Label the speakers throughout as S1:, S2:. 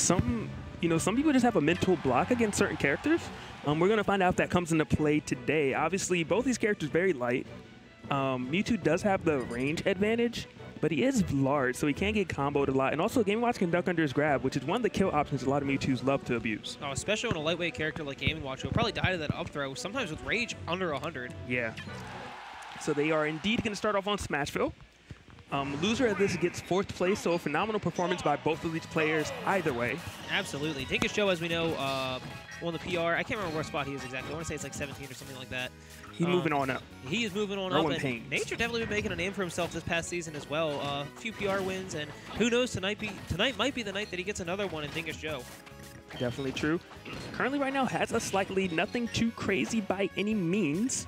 S1: some people just have a mental block against certain characters. We're going to find out if that comes into play today. Obviously, both these characters very light. Mewtwo does have the range advantage, but he is large, so he can get comboed a lot. And also, Game & Watch can duck under his grab, which is one of the kill options a lot of Mewtwo's love to abuse.
S2: Oh, especially on a lightweight character like Game & Watch, who will probably die to that up throw, sometimes with rage under 100.
S1: Yeah. So they are indeed going to start off on Smashville. Loser of this gets 4th place, so a phenomenal performance by both of these players either way.
S2: Absolutely. Dingus Joe, as we know, won the PR. I can't remember what spot he is exactly. I want to say it's like 17 or something like that.
S1: He's moving on up.
S2: He is moving on up. And Nature definitely been making a name for himself this past season as well. A few PR wins, and who knows, tonight might be the night that he gets another one in Dingus Joe.
S1: Definitely true. Currently right now has a slight lead, nothing too crazy by any means.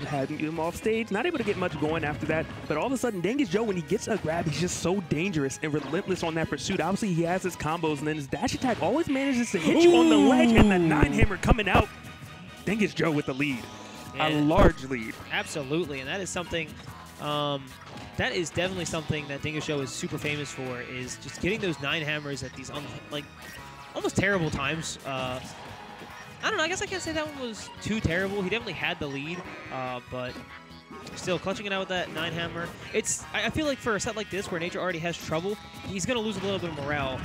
S1: Had him off stage, not able to get much going after that, but all of a sudden Dingus Joe, when he gets a grab, he's just so dangerous and relentless on that pursuit. Obviously he has his combos, and then his dash attack always manages to hit you on the ledge, and the 9-hammer coming out. Dingus Joe with the lead, a large lead.
S2: Absolutely, and that is something, that is definitely something that Dingus Joe is super famous for, is just getting those 9-hammers at these like almost terrible times. I don't know, I guess I can't say that one was too terrible. He definitely had the lead, but still clutching it out with that 9-hammer. I feel like for a set like this where Nature already has trouble, he's going to lose a little bit of morale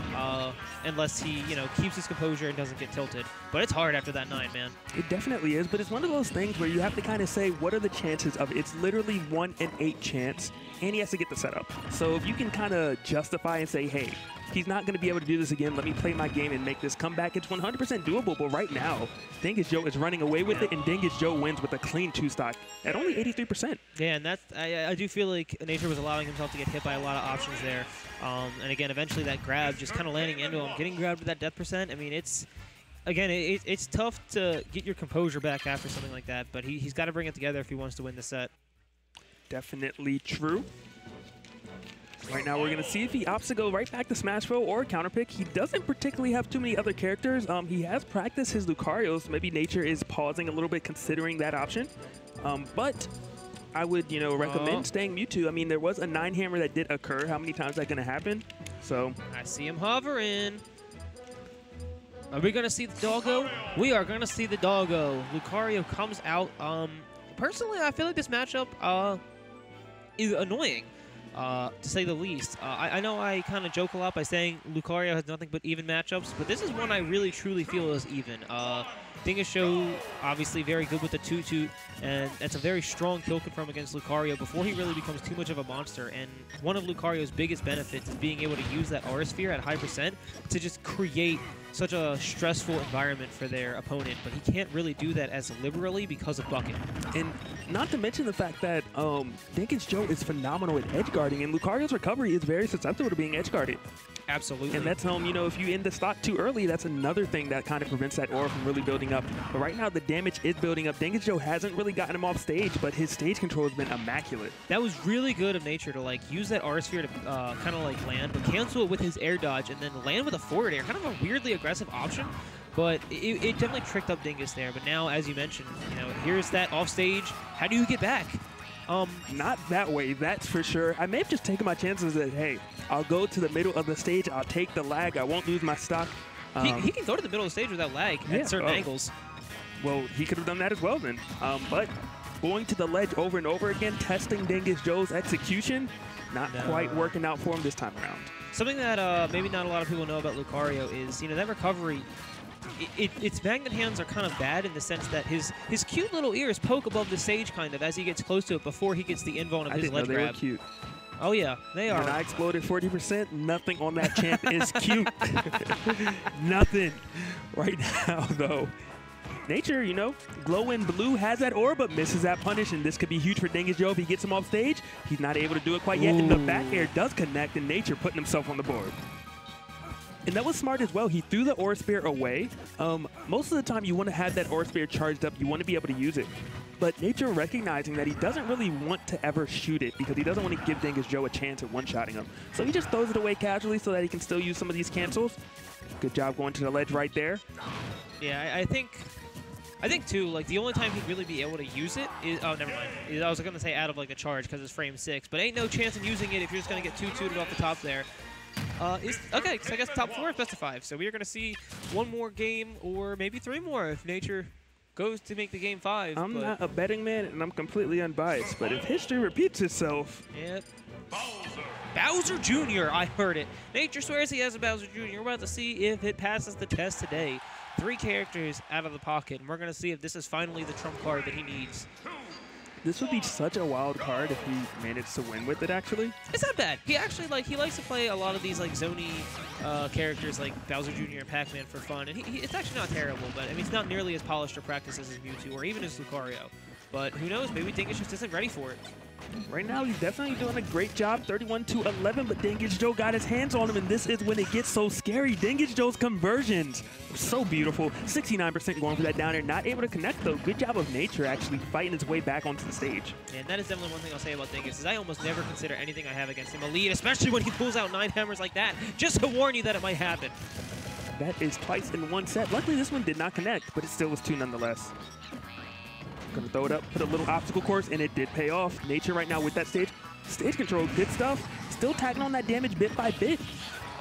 S2: unless he, keeps his composure and doesn't get tilted. But it's hard after that 9, man.
S1: It definitely is, but it's one of those things where you have to kind of say, what are the chances of it? It's literally 1 in 8 chance, and he has to get the setup. So if you can kind of justify and say, hey, he's not going to be able to do this again. Let me play my game and make this comeback. It's 100% doable, but right now, Dingus Joe is running away with it, and Dingus Joe wins with a clean 2-stock at only 83%.
S2: Yeah, and I do feel like Nature was allowing himself to get hit by a lot of options there. And again, eventually that grab just kind of landing into him, getting grabbed with that death percent. I mean, it's tough to get your composure back after something like that, but he's got to bring it together if he wants to win the set.
S1: Definitely true. Right now, we're going to see if he opts to go right back to Smashville or counterpick. He doesn't particularly have too many other characters. He has practiced his Lucario, so maybe Nature is pausing a little bit considering that option. But I would, recommend staying Mewtwo. I mean, there was a 9-hammer that did occur. How many times is that going to happen? So
S2: I see him hovering. Are we going to see the doggo? We are going to see the doggo. Lucario comes out. Personally, I feel like this matchup is annoying. To say the least. I know I kind of joke a lot by saying Lucario has nothing but even matchups, but this is one I really truly feel is even. Dingus Joe, obviously very good with the 2-2, and that's a very strong kill confirm against Lucario before he really becomes too much of a monster. And one of Lucario's biggest benefits is being able to use that Aura Sphere at high percent to just create such a stressful environment for their opponent, but he can't really do that as liberally because of Bucket.
S1: And not to mention the fact that Dingus Joe is phenomenal at edge guarding, and Lucario's recovery is very susceptible to being edge guarded.
S2: Absolutely.
S1: And that's, if you end the stock too early, that's another thing that kind of prevents that aura from really building up. But right now, the damage is building up. Dingus Joe hasn't really gotten him off stage, but his stage control has been immaculate.
S2: That was really good of Nature to use that Aura Sphere to kind of land, but cancel it with his air dodge and then land with a forward air. Kind of a weirdly aggressive option, but it definitely tricked up Dingus there. But now, as you mentioned, here's that off stage. How do you get back?
S1: Not that way, that's for sure. I may have just taken my chances that, hey, I'll go to the middle of the stage, I'll take the lag, I won't lose my stock.
S2: He can go to the middle of the stage without lag at certain angles.
S1: Well, he could have done that as well then. But going to the ledge over and over again, testing Dingus Joe's execution, not quite working out for him this time around.
S2: Something that maybe not a lot of people know about Lucario is, that recovery, its magnet hands are kind of bad in the sense that his cute little ears poke above the stage kind of as he gets close to it before he gets the invuln of his ledge grab.
S1: They were cute.
S2: Oh yeah, they are.
S1: When I exploded 40%, nothing on that champ is cute. Nothing right now, though. Nature, glowing blue has that aura, but misses that punish, and this could be huge for Dingus Joe if he gets him off stage. He's not able to do it quite yet, and the back air does connect, and Nature putting himself on the board. And that was smart as well. He threw the Aura Sphere away. Most of the time, you want to have that Aura Sphere charged up. You want to be able to use it. But Nature recognizing that he doesn't really want to ever shoot it because he doesn't want to give Dingus Joe a chance at one-shotting him. So he just throws it away casually so that he can still use some of these cancels. Good job going to the ledge right there.
S2: Yeah, I think I think, too, like, the only time he'd really be able to use it is... Oh, never mind. I was going to say out of, like, a charge because it's frame 6. But ain't no chance in using it if you're just going to get 2-2'd off the top there. Okay, so I guess top 4 is best of 5. So we are going to see one more game or maybe 3 more if Nature goes to make the game 5.
S1: I'm not a betting man, and I'm completely unbiased. But if history repeats itself...
S2: Yep. Bowser Jr., I heard it. Nature swears he has a Bowser Jr. We're about to see if it passes the test today. 3 characters out of the pocket, and we're going to see if this is finally the trump card that he needs.
S1: This would be such a wild card if he managed to win with it, actually.
S2: It's not bad. He actually, like, he likes to play a lot of these, like, zony characters like Bowser Jr. and Pac-Man for fun, and it's actually not terrible, but, I mean, it's not nearly as polished or practiced as his Mewtwo or even his Lucario. But who knows? Maybe Dingus just isn't ready for it.
S1: Right now, he's definitely doing a great job, 31-11, but Dingus Joe got his hands on him, and this is when it gets so scary. Dingus Joe's conversions are so beautiful. 69% going for that down air, not able to connect, though. Good job of Nature actually fighting its way back onto the stage.
S2: And that is definitely one thing I'll say about Dingus, is I almost never consider anything I have against him a lead, especially when he pulls out 9 hammers like that, just to warn you that it might happen.
S1: That is twice in one set. Luckily, this one did not connect, but it still was 2 nonetheless. Gonna throw it up, put a little obstacle course, and it did pay off. Nature right now with that stage control, good stuff. Still tagging on that damage bit by bit.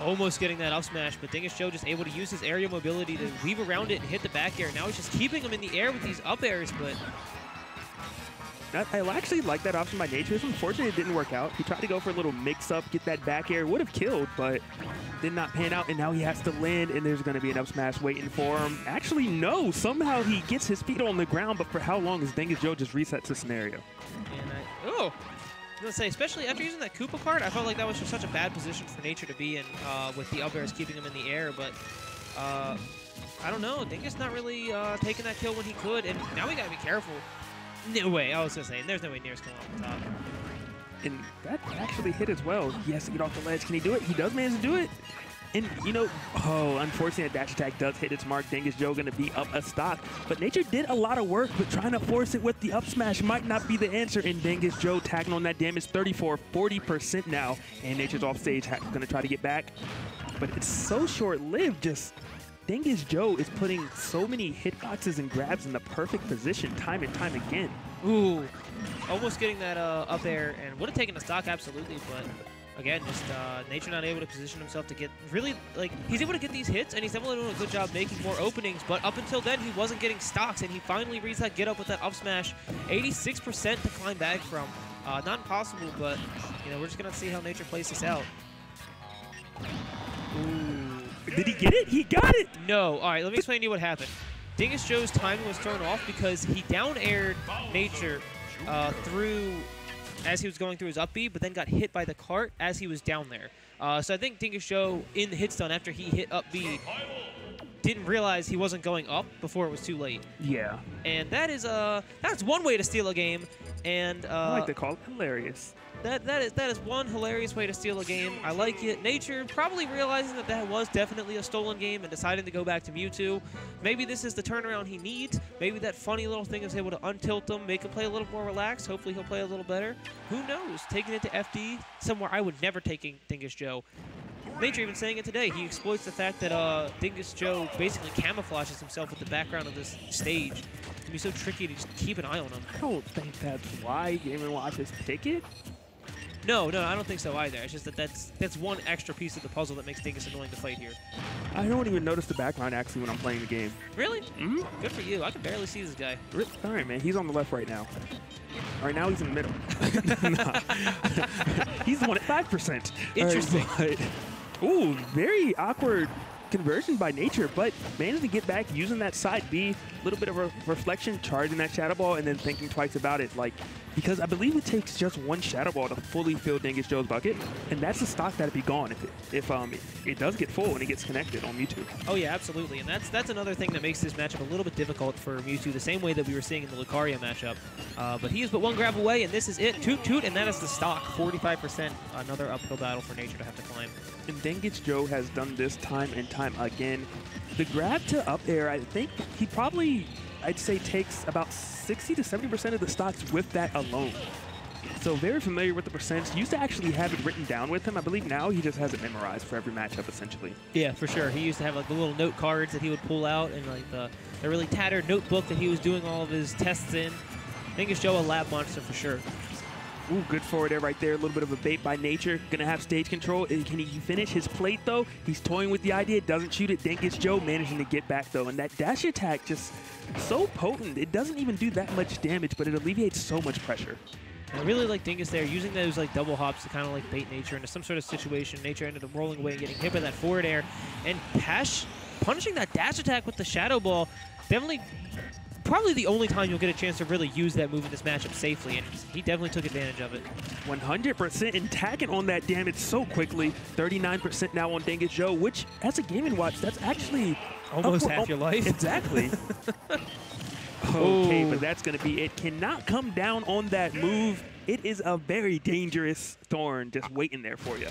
S2: Almost getting that up smash, but Dingus Joe just able to use his aerial mobility to weave around it and hit the back air. Now he's just keeping him in the air with these up airs, but...
S1: I actually like that option by Nature. It's unfortunate it didn't work out. He tried to go for a little mix-up, get that back air. Would have killed, but did not pan out, and now he has to land, and there's going to be an up smash waiting for him. Actually, no. Somehow he gets his feet on the ground, but for how long is Dingus Joe just resets the scenario?
S2: And I was going to say, especially after using that Koopa card, I felt like that was just such a bad position for Nature to be in with the up airs keeping him in the air, but I don't know. Dingus not really taking that kill when he could, and now we got to be careful. No way. I was going to say, there's no way Nair's coming off the top.
S1: And that actually hit as well. He has to get off the ledge. Can he do it? He does manage to do it. And, you know, unfortunately, that dash attack does hit its mark. Dingus Joe going to be up a stock. But Nature did a lot of work, but trying to force it with the up smash might not be the answer. And Dingus Joe tagging on that damage, 40% now. And Nature's off stage, going to try to get back. But it's so short-lived, just... Dingus Joe is putting so many hitboxes and grabs in the perfect position time and time again.
S2: Ooh, almost getting that up air, and would have taken the stock, absolutely, but again, just Nature not able to position himself to get really, like, he's able to get these hits, and he's definitely doing a good job making more openings, but up until then, he wasn't getting stocks, and he finally reads that get up with that up smash. 86% to climb back from. Not impossible, but, you know, we're just going to see how Nature plays this out. Ooh.
S1: Did he get it? He got it!
S2: No. All right, let me explain to you what happened. Dingus Joe's timing was thrown off because he down-aired Nature through as he was going through his up B, but then got hit by the cart as he was down there. So I think Dingus Joe, in the hit stun after he hit up B, didn't realize he wasn't going up before it was too late.
S1: Yeah.
S2: And that is that's one way to steal a game. And
S1: I like to call it hilarious.
S2: That is one hilarious way to steal a game. I like it. Nature probably realizing that that was definitely a stolen game and deciding to go back to Mewtwo. Maybe this is the turnaround he needs. Maybe that funny little thing is able to untilt him, make him play a little more relaxed. Hopefully he'll play a little better. Who knows? Taking it to FD, somewhere I would never take Dingus Joe. Nature even saying it today. He exploits the fact that Dingus Joe basically camouflages himself with the background of this stage. It can be so tricky to just keep an eye on him.
S1: I don't think that's why Game & Watch is pick it.
S2: No, I don't think so either. It's just that that's one extra piece of the puzzle that makes Dingus annoying to fight here.
S1: I don't even notice the background actually when I'm playing the game.
S2: Really? Mm-hmm. Good for you. I can barely see this guy.
S1: All right, man. He's on the left right now. All right, now he's in the middle. He's the one at 5%.
S2: Interesting.
S1: Right, but, ooh, very awkward conversion by Nature, but managed to get back using that side B, a little bit of a reflection, charging that Shadow Ball, and then thinking twice about it. Like, because I believe it takes just one Shadow Ball to fully fill Dingus Joe's bucket, and that's the stock that'd be gone if it does get full and it gets connected on Mewtwo.
S2: Oh yeah, absolutely, and that's another thing that makes this matchup a little bit difficult for Mewtwo, the same way that we were seeing in the Lucario matchup. But he is but one grab away, and this is it. Toot toot, and that is the stock. 45%. Another uphill battle for Nature to have to climb.
S1: And Dingus Joe has done this time and time again. The grab to up air, I think he probably, I'd say, takes about 60 to 70% of the stocks with that alone. So very familiar with the percents. Used to actually have it written down with him. I believe now he just has it memorized for every matchup, essentially.
S2: Yeah, for sure. He used to have like the little note cards that he would pull out and like the really tattered notebook that he was doing all of his tests in. Dingus Joe, a lab monster for sure.
S1: Ooh, good forward air right there. A little bit of a bait by nature. Gonna have stage control. Can he finish his plate, though? He's toying with the idea. Doesn't shoot it. Dingus Joe managing to get back, though. And that dash attack just so potent. It doesn't even do that much damage, but it alleviates so much pressure.
S2: I really like Dingus there, using those like double hops to kind of like bait Nature into some sort of situation. Nature ended up rolling away and getting hit by that forward air. And Pash punishing that dash attack with the Shadow Ball. Definitely, probably the only time you'll get a chance to really use that move in this matchup safely, and he definitely took advantage of it.
S1: 100% and tagging on that damage so quickly. 39% now on Dingus Joe, which, as a Game & Watch, that's actually
S2: almost half your life.
S1: Exactly. Okay, but that's going to be it. Cannot come down on that move. It is a very dangerous Thorn just waiting there for you.